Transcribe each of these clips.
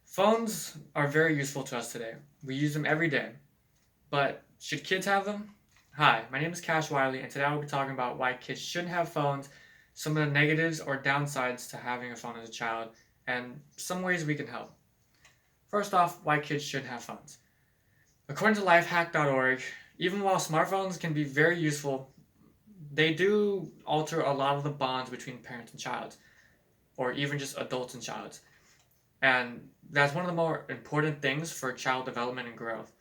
Phones are very useful to us today. We use them every day. But should kids have them? Hi, my name is Cash Wiley, and today I will be talking about why kids shouldn't have phones, some of the negatives or downsides to having a phone as a child, and some ways we can help. First off, why kids shouldn't have phones. According to lifehack.org, even while smartphones can be very useful, they do alter a lot of the bonds between parents and child, or even just adults and child. And that's one of the more important things for child development and growth.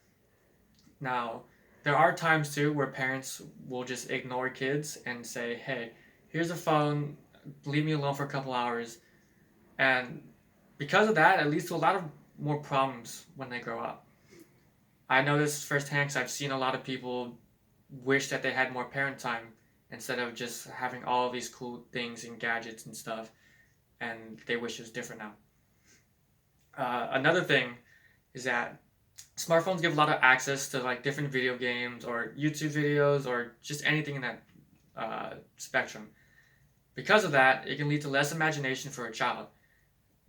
Now, there are times too where parents will just ignore kids and say, hey, here's a phone, leave me alone for a couple hours. And because of that, it leads to a lot of more problems when they grow up. I know this firsthand because I've seen a lot of people wish that they had more parent time instead of just having all of these cool things and gadgets and stuff, and they wish it was different now. Another thing is that smartphones give a lot of access to like different video games or YouTube videos or just anything in that spectrum. Because of that, it can lead to less imagination for a child.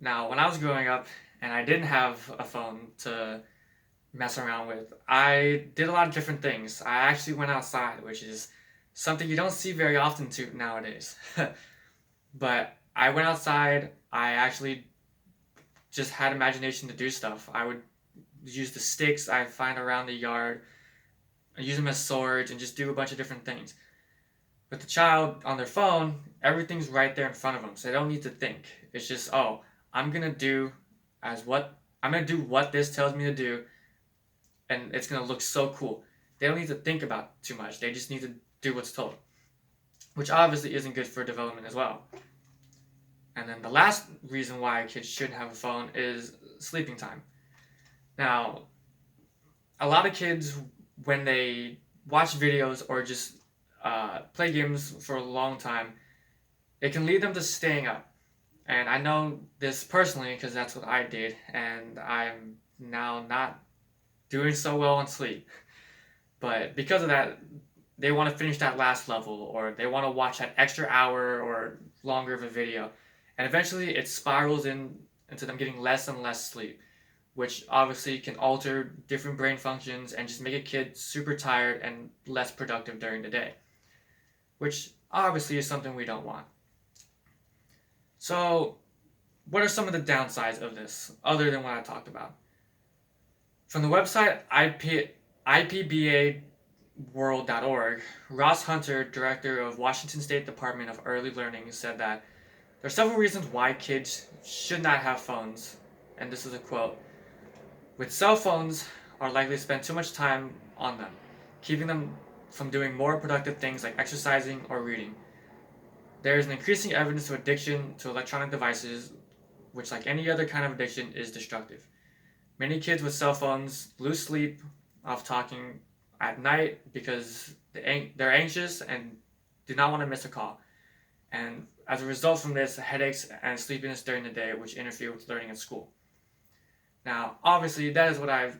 Now, when I was growing up and I didn't have a phone to mess around with, I did a lot of different things. I actually went outside, which is something you don't see very often to nowadays. But I went outside. I actually just had imagination to do stuff. I would use the sticks I find around the yard, use them as swords, and just do a bunch of different things. With the child on their phone, everything's right there in front of them, so they don't need to think. It's just, oh, I'm gonna do I'm gonna do what this tells me to do, and it's gonna look so cool. They don't need to think about too much. They just need to do what's told, which obviously isn't good for development as well. And then the last reason why kids shouldn't have a phone is sleeping time. Now, a lot of kids, when they watch videos or just play games for a long time, it can lead them to staying up. And I know this personally because that's what I did, and I'm now not doing so well on sleep. But because of that, they want to finish that last level, or they want to watch that extra hour or longer of a video. And eventually it spirals into them getting less and less sleep, which obviously can alter different brain functions and just make a kid super tired and less productive during the day, which obviously is something we don't want. So, what are some of the downsides of this, other than what I talked about? From the website IPBAworld.org, Ross Hunter, director of Washington State Department of Early Learning, said that there are several reasons why kids should not have phones, and this is a quote. With cell phones are likely to spend too much time on them, keeping them from doing more productive things like exercising or reading. There is an increasing evidence of addiction to electronic devices, which, like any other kind of addiction, is destructive. Many kids with cell phones lose sleep off talking at night because they're anxious and do not want to miss a call. And as a result from this, headaches and sleepiness during the day, which interfere with learning at school. Now, obviously, that is what I've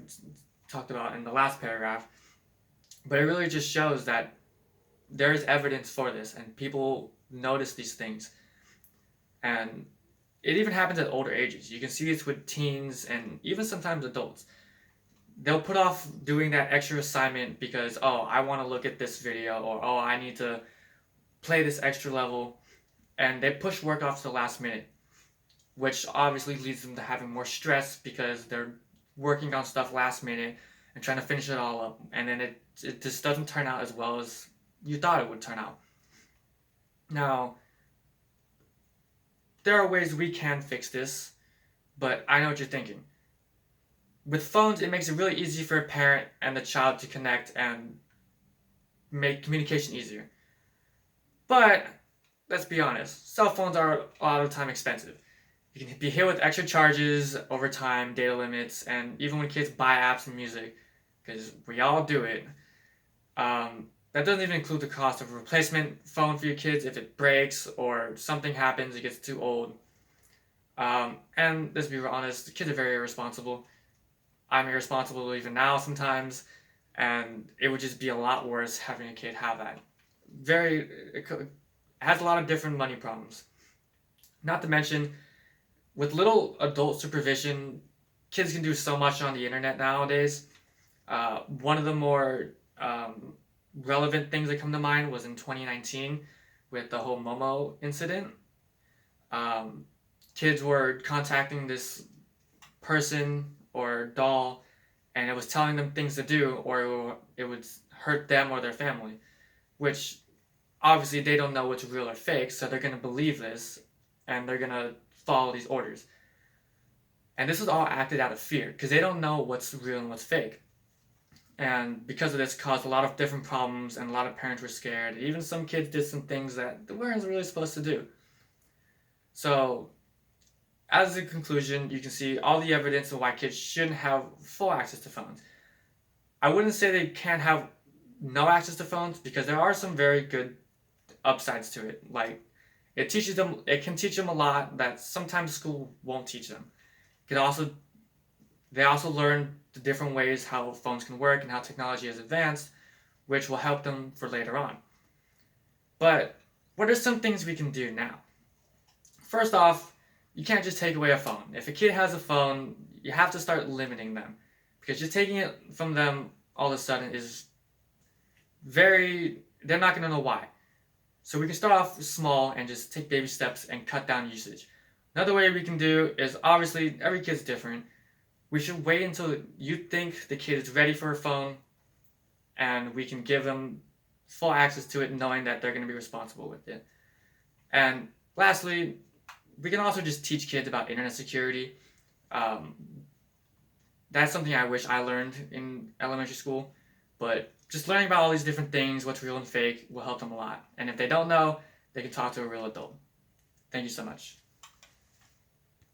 talked about in the last paragraph, but it really just shows that there is evidence for this, and people notice these things. And it even happens at older ages. You can see this with teens and even sometimes adults. They'll put off doing that extra assignment because, oh, I want to look at this video, or oh, I need to play this extra level, and they push work off to the last minute, which obviously leads them to having more stress because they're working on stuff last minute and trying to finish it all up, and then it just doesn't turn out as well as you thought it would turn out. Now, there are ways we can fix this, but I know what you're thinking. With phones, it makes it really easy for a parent and the child to connect and make communication easier. But let's be honest, cell phones are a lot of the time expensive. You can be hit with extra charges over time, data limits, and even when kids buy apps and music, because we all do it. That doesn't even include the cost of a replacement phone for your kids if it breaks or something happens, it gets too old. And let's be honest, the kids are very irresponsible. I'm irresponsible even now sometimes, and it would just be a lot worse having a kid have that. It has a lot of different money problems. Not to mention, with little adult supervision, kids can do so much on the internet nowadays. One of the more relevant things that come to mind was in 2019 with the whole Momo incident. Um, Kids were contacting this person or doll, and it was telling them things to do, or it would hurt them or their family, which obviously they don't know what's real or fake, so they're going to believe this and they're going to follow these orders. And this is all acted out of fear because they don't know what's real and what's fake. And because of this, caused a lot of different problems, and a lot of parents were scared. Even some kids did some things that they weren't really supposed to do. So, as a conclusion, you can see all the evidence of why kids shouldn't have full access to phones. I wouldn't say they can't have no access to phones, because there are some very good upsides to it. Like, it can teach them a lot that sometimes school won't teach them. They also learn the different ways how phones can work and how technology has advanced, which will help them for later on. But what are some things we can do now? First off, you can't just take away a phone. If a kid has a phone, you have to start limiting them, because just taking it from them all of a sudden is they're not going to know why. So we can start off small and just take baby steps and cut down usage. Another way we can do is, obviously every kid's different. We should wait until you think the kid is ready for a phone, and we can give them full access to it, knowing that they're going to be responsible with it. And lastly, we can also just teach kids about internet security. That's something I wish I learned in elementary school, but just learning about all these different things, what's real and fake, will help them a lot. And if they don't know, they can talk to a real adult. Thank you so much.